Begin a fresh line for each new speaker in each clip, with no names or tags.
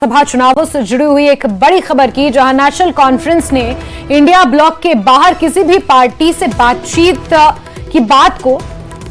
सभा चुनावों से जुड़ी हुई एक बड़ी खबर की, जहां नेशनल कॉन्फ्रेंस ने इंडिया ब्लॉक के बाहर किसी भी पार्टी से बातचीत की बात को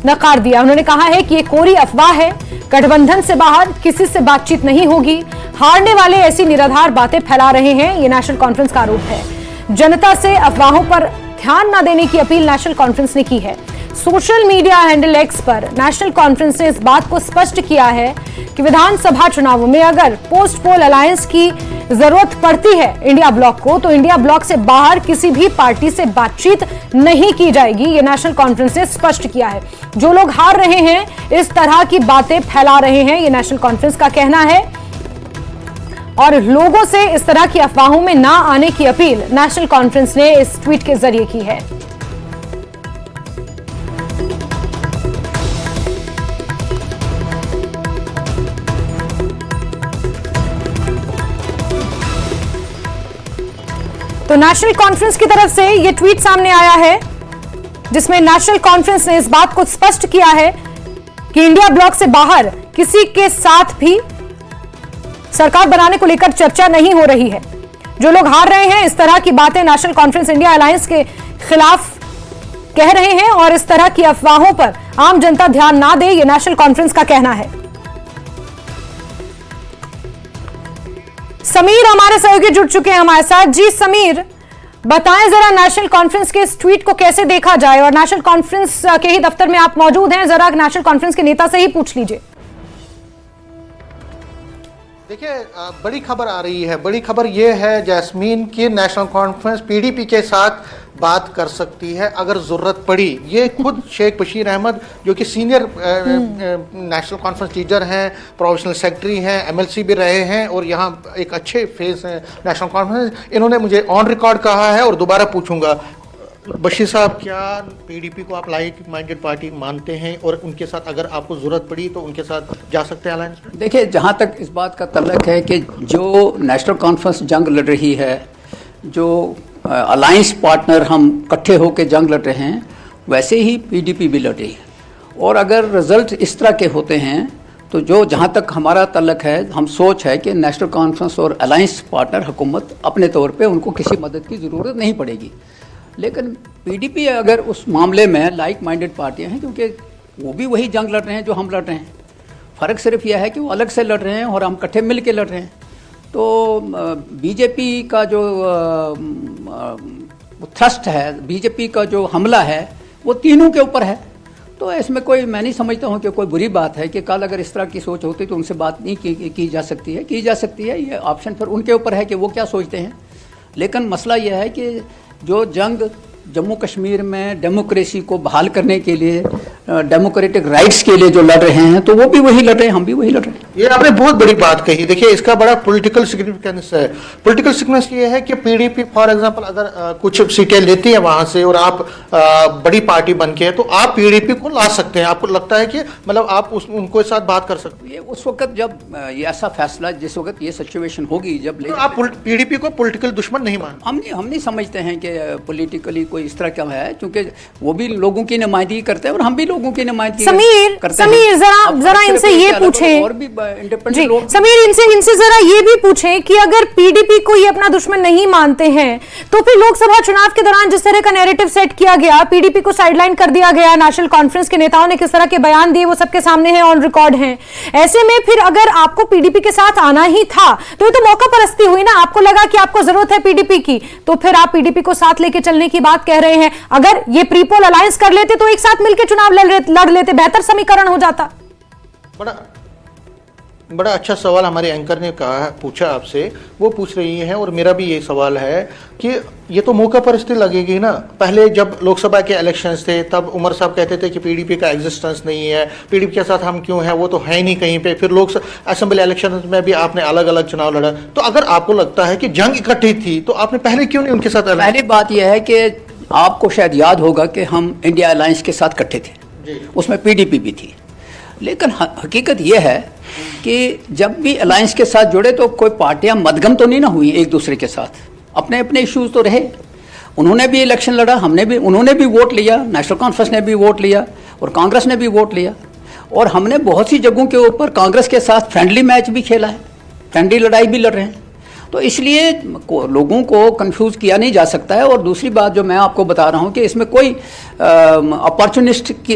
नकार दिया। उन्होंने कहा है कि ये कोरी अफवाह है, गठबंधन से बाहर किसी से बातचीत नहीं होगी। हारने वाले ऐसी निराधार बातें फैला रहे हैं, ये नेशनल कॉन्फ्रेंस का आरोप है। जनता से अफवाहों पर ध्यान न देने की अपील नेशनल कॉन्फ्रेंस ने की है। सोशल मीडिया हैंडल एक्स पर नेशनल कॉन्फ्रेंस ने इस बात को स्पष्ट किया है कि विधानसभा चुनावों में अगर पोस्ट पोल अलायंस की जरूरत पड़ती है इंडिया ब्लॉक को, तो इंडिया ब्लॉक से बाहर किसी भी पार्टी से बातचीत नहीं की जाएगी। ये नेशनल कॉन्फ्रेंस ने स्पष्ट किया है। जो लोग हार रहे हैं, इस तरह की बातें फैला रहे हैं, ये नेशनल कॉन्फ्रेंस का कहना है। और लोगों से इस तरह की अफवाहों में ना आने की अपील नेशनल कॉन्फ्रेंस ने इस ट्वीट के जरिए की है। तो नेशनल कॉन्फ्रेंस की तरफ से यह ट्वीट सामने आया है, जिसमें नेशनल कॉन्फ्रेंस ने इस बात को स्पष्ट किया है कि इंडिया ब्लॉक से बाहर किसी के साथ भी सरकार बनाने को लेकर चर्चा नहीं हो रही है। जो लोग हार रहे हैं, इस तरह की बातें नेशनल कॉन्फ्रेंस इंडिया अलायंस के खिलाफ कह रहे हैं और इस तरह की अफवाहों पर आम जनता ध्यान ना दे, यह नेशनल कॉन्फ्रेंस का कहना है। समीर हमारे सहयोगी जुड़ चुके हैं हमारे साथ। जी समीर, बताएं जरा नेशनल कॉन्फ्रेंस के इस ट्वीट को कैसे देखा जाए, और नेशनल कॉन्फ्रेंस के ही दफ्तर में आप मौजूद हैं, जरा नेशनल कॉन्फ्रेंस के नेता से ही पूछ लीजिए।
देखिए, बड़ी खबर आ रही है। बड़ी खबर यह है जैस्मीन की नेशनल कॉन्फ्रेंस पीडीपी के साथ बात कर सकती है अगर ज़रूरत पड़ी। ये खुद शेख बशीर अहमद, जो कि सीनियर नेशनल कॉन्फ्रेंस लीडर हैं, प्रोविजनल सेक्रेटरी हैं, एमएलसी भी रहे हैं और यहाँ एक अच्छे फेस हैं नेशनल कॉन्फ्रेंस, इन्होंने मुझे ऑन रिकॉर्ड कहा है और दोबारा पूछूंगा। बशीर साहब, क्या पीडीपी को आप लाइक माइंडेड पार्टी मानते हैं और उनके साथ अगर आपको ज़रूरत पड़ी तो उनके साथ जा सकते हैं अलायंस में?
देखिए, जहाँ तक इस बात का तल्लक है कि जो नेशनल कॉन्फ्रेंस जंग लड़ रही है, जो अलायंस पार्टनर हम इकट्ठे होकर जंग लड़ रहे हैं, वैसे ही पीडीपी भी लड़ रही है। और अगर रिजल्ट इस तरह के होते हैं तो जो जहाँ तक हमारा तल्लक है, हम सोच है कि नेशनल कॉन्फ्रेंस और अलायंस पार्टनर हुकूमत अपने तौर पे उनको किसी मदद की ज़रूरत नहीं पड़ेगी। लेकिन पीडीपी अगर उस मामले में लाइक माइंडेड पार्टियाँ हैं, क्योंकि वो भी वही जंग लड़ रहे हैं जो हम लड़ रहे हैं। फ़र्क सिर्फ यह है कि वो अलग से लड़ रहे हैं और हम इकट्ठे मिल के लड़ रहे हैं। तो बीजेपी का जो थ्रस्ट है, बीजेपी का जो हमला है, वो तीनों के ऊपर है। तो इसमें कोई, मैं नहीं समझता हूँ कि कोई बुरी बात है कि कल अगर इस तरह की सोच होती तो उनसे बात नहीं की जा सकती है। की जा सकती है, ये ऑप्शन फिर उनके ऊपर है कि वो क्या सोचते हैं। लेकिन मसला यह है कि जो जंग जम्मू कश्मीर में डेमोक्रेसी को बहाल करने के लिए, डेमोक्रेटिक राइट्स के लिए जो लड़ रहे हैं, तो वो भी वही लड़ रहे हैं, हम भी वही लड़ रहे हैं।
ये आपने बहुत बड़ी बात कही। देखिए, इसका बड़ा पॉलिटिकल सिग्निफिकेंस है। पॉलिटिकल सिग्निफिकेंस ये है कि पीडीपी फॉर एग्जांपल अगर कुछ सीटें लेती है वहां से और आप बड़ी पार्टी बन के, तो आप पीडीपी को ला सकते हैं। आपको लगता है कि मतलब आप उनको साथ बात कर सकते हैं?
ये उस वक्त जब ये ऐसा फैसला, जिस वक्त ये सिचुएशन होगी, जब
तो आप पीडीपी को पॉलिटिकल दुश्मन नहीं मानते?
हम नहीं समझते हैं कि पॉलिटिकली कोई इस तरह का है, क्योंकि वो भी लोगों की नुमाइंदगी करते हैं और हम भी लोगों की नुमाइंदगी करते हैं।
समीर जरा इनसे ये पूछें,
और भी इंडिपेंडेंट लोग,
समीर इनसे जरा ये भी पूछें कि अगर पीडीपी को ये अपना दुश्मन नहीं मानते हैं, तो फिर लोकसभा चुनाव के दौरान जिस तरह का नैरेटिव सेट किया गया, पीडीपी को साइडलाइन कर दिया गया, नेशनल कॉन्फ्रेंस के नेताओं ने किस तरह के बयान दिए, वो सबके सामने है, ऑन रिकॉर्ड है। ऐसे में फिर अगर आपको पीडीपी के साथ आना ही था, तो ये तो मौका परस्ती हुई ना। आपको लगा कि आपको जरूरत है पीडीपी की, तो फिर आप पीडीपी को साथ लेके चलने की बात कह रहे हैं। अगर ये प्रीपोल अलायंस कर लेते तो एक साथ मिलकर चुनाव लड़ लेते, बेहतर समीकरण हो जाता।
बड़ा अच्छा सवाल हमारे एंकर ने पूछा आपसे, वो पूछ रही हैं और मेरा भी ये सवाल है कि ये तो मौका परस्ती लगेगी ना। पहले जब लोकसभा के इलेक्शंस थे, तब उमर साहब कहते थे कि पीडीपी का एग्जिस्टेंस नहीं है, पीडीपी के साथ हम क्यों हैं, वो तो है ही नहीं कहीं पे। फिर असेंबली इलेक्शन में भी आपने अलग अलग चुनाव लड़ा। तो अगर आपको लगता है कि जंग इकट्ठी थी, तो आपने पहले क्यों नहीं उनके साथ?
पहली बात यह है कि आपको शायद याद होगा कि हम इंडिया अलायंस के साथ इकट्ठे थे, उसमें पीडीपी भी थी। लेकिन हकीकत यह है कि जब भी अलायंस के साथ जुड़े तो कोई पार्टियां मदगम तो नहीं ना हुई एक दूसरे के साथ, अपने अपने इश्यूज तो रहे। उन्होंने भी इलेक्शन लड़ा, उन्होंने भी वोट लिया, नेशनल कॉन्फ्रेंस ने भी वोट लिया और कांग्रेस ने भी वोट लिया। और हमने बहुत सी जगहों के ऊपर कांग्रेस के साथ फ्रेंडली मैच भी खेला है। फ्रेंडली लड़ाई भी लड़ रहे हैं। तो इसलिए लोगों को कंफ्यूज किया नहीं जा सकता है। और दूसरी बात जो मैं आपको बता रहा हूं कि इसमें कोई अपॉर्चुनिस्ट की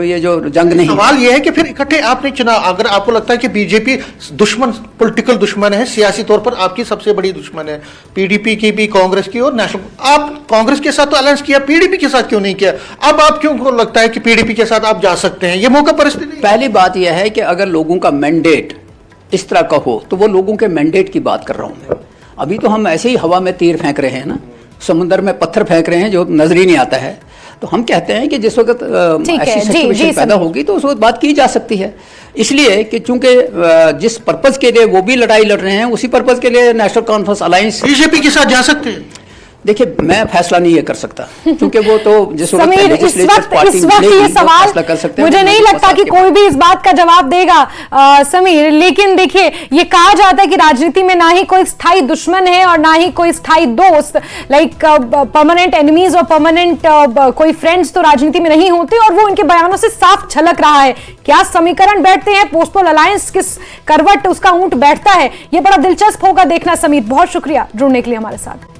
ये जो जंग नहीं।
सवाल ये है कि फिर इकट्ठे आपने चुना, अगर आपको लगता है कि बीजेपी दुश्मन, पॉलिटिकल दुश्मन है, सियासी तौर पर आपकी सबसे बड़ी दुश्मन है, पीडीपी की भी, कांग्रेस की और नेशनल, आप कांग्रेस के साथ तो अलायंस किया, पीडीपी के साथ क्यों नहीं किया? अब आप क्यों को लगता है कि पीडीपी के साथ आप जा सकते हैं? ये मौका परिस्थिति।
पहली बात यह है कि अगर लोगों का मैंडेट इस तरह का हो तो वो लोगों के मैंडेट की बात कर रहा हूं मैं। अभी तो हम ऐसे ही हवा में तीर फेंक रहे हैं ना, समुद्र में पत्थर फेंक रहे हैं जो नजर ही नहीं आता है। तो हम कहते हैं कि जिस वक्त ऐसी सिचुएशन पैदा होगी तो उस वक्त बात की जा सकती है। इसलिए कि चूंकि जिस पर्पज के लिए वो भी लड़ाई लड़ रहे हैं, उसी पर्पज के लिए नेशनल कॉन्फ्रेंस अलायंस
बीजेपी के साथ जा सकते हैं।
देखिए, मैं फैसला नहीं ये कर सकता क्योंकि वो तो जिस
समीर, इस वक्त ये सवाल मुझे नहीं लगता कि कोई भी इस बात का जवाब देगा समीर। लेकिन देखिए, ये कहा जाता है कि राजनीति में ना ही कोई स्थायी दुश्मन है और ना ही कोई स्थायी दोस्त, लाइक परमानेंट एनिमीज और परमानेंट कोई फ्रेंड्स तो राजनीति में नहीं होते, और वो इनके बयानों से साफ झलक रहा है। क्या समीकरण बैठते हैं, पोस्टल अलायंस किस करवट उसका ऊंट बैठता है, ये बड़ा दिलचस्प होगा देखना। समीर, बहुत शुक्रिया जुड़ने के लिए हमारे साथ।